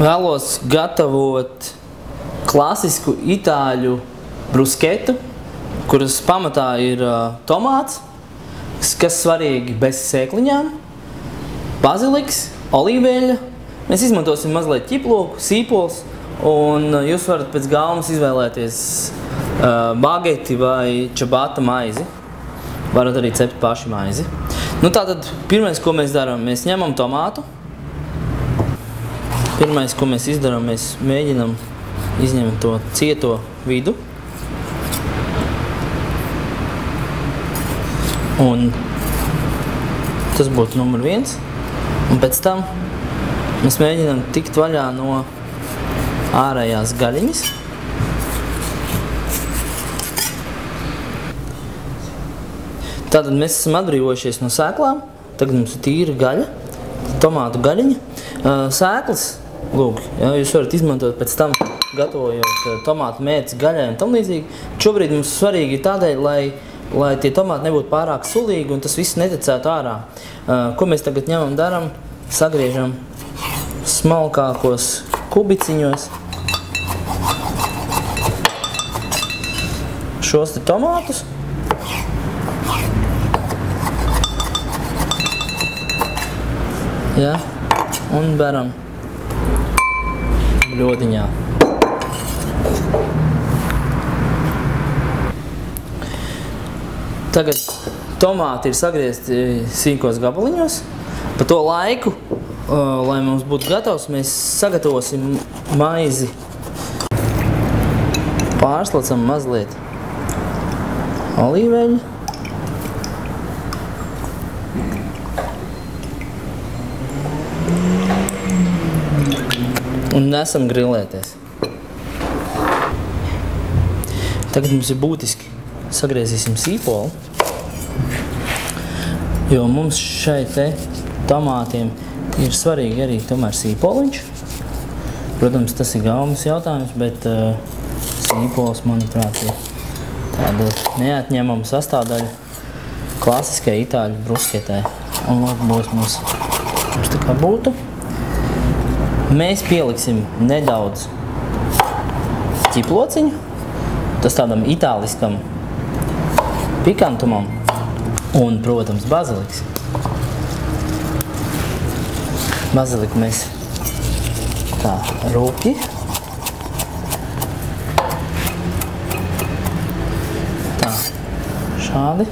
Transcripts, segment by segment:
Vēlos gatavot klasisku itāļu brusketu, kuras pamatā ir tomāts, kas svarīgi bez sēkliņām, baziliks, olīveļa. Mēs izmantosim mazliet ķiploku, sīpols, un jūs varat pēc gaumas izvēlēties bageti vai čabata maizi. Varat arī cept paši maizi. Tātad, pirmais, ko mēs darām, mēs ņemam tomātu. Pirmais, ko mēs izdarām, mēs mēģinam izņemt to cieto vidu. Un tas būtu numur 1. Un pēc tam mēs mēģinam tikt vaļā no ārējās gaļiņas. Tātad mēs esam atbrīvojušies no sēklām. Tagad mums ir tīra gaļa, tomātu gaļiņa. Sēklas, lūk, jūs varat izmantot pēc tam, gatavojot tomātu mērci gaļai un tam līdzīgi. Šobrīd mums svarīgi ir tādēļ, lai tie tomāti nebūtu pārāk sulīgi un tas viss netecētu ārā. Ko mēs tagad ņemam, daram? Sagriežam smalkākos kubiciņos šos te tomātus. Ja, un beram bļodiņā. Tagad tomāti ir sagriezti sīkos gabaliņos. Pa to laiku, lai mums būtu gatavs, mēs sagatavosim maizi. Pārslacam mazliet olīveļu. Un nesam grilēties. Tagad mums ir būtiski sagriezīsim sīpolu, jo mums šai te tomātiem ir svarīgi arī tomēr sīpoliņš. Protams, tas ir gaumas jautājums, bet sīpols, manuprāt, ir tāda neatņemama sastāvdaļa klasiskai itāļu brusketē. Un lūk, būs mums tā kā būtu. Mēs pieliksim nedaudz ķiplociņu, tas tādam itāliskam pikantumam un, protams, baziliks. Baziliku mēs tā rūpji. Tā, šādi.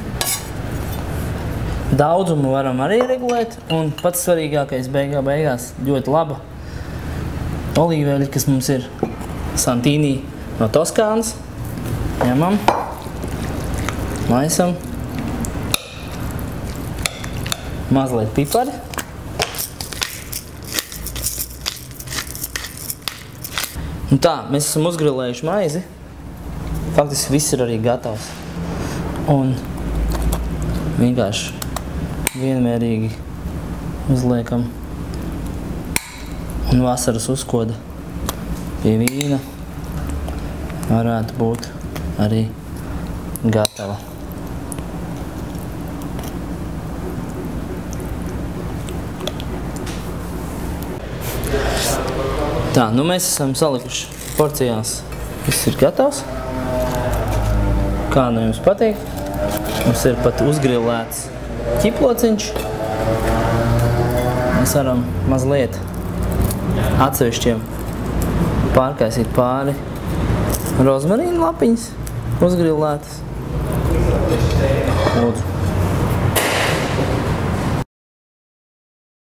Daudzumu varam arī regulēt un pats svarīgākais beigās ļoti laba olīveļa, kas mums ir Santini no Toskānas. Ņemam, maisam, mazliet pipari. Un tā, mēs esam uzgrilējuši maizi. Faktiski viss ir arī gatavs. Un vienkārši vienmērīgi uzliekam. Un vasaras uzkoda pie vīna varētu būt arī gatava. Tā, mēs esam salikuši porcijās. Viss ir gatavs. Kā jums patīk? Mums ir pat uzgrilēts ķiplociņš. Mēs varam mazliet atsevišķiem pārkaisīt pāri rozmarīna lapiņas uzgrilētas. Lūdzu.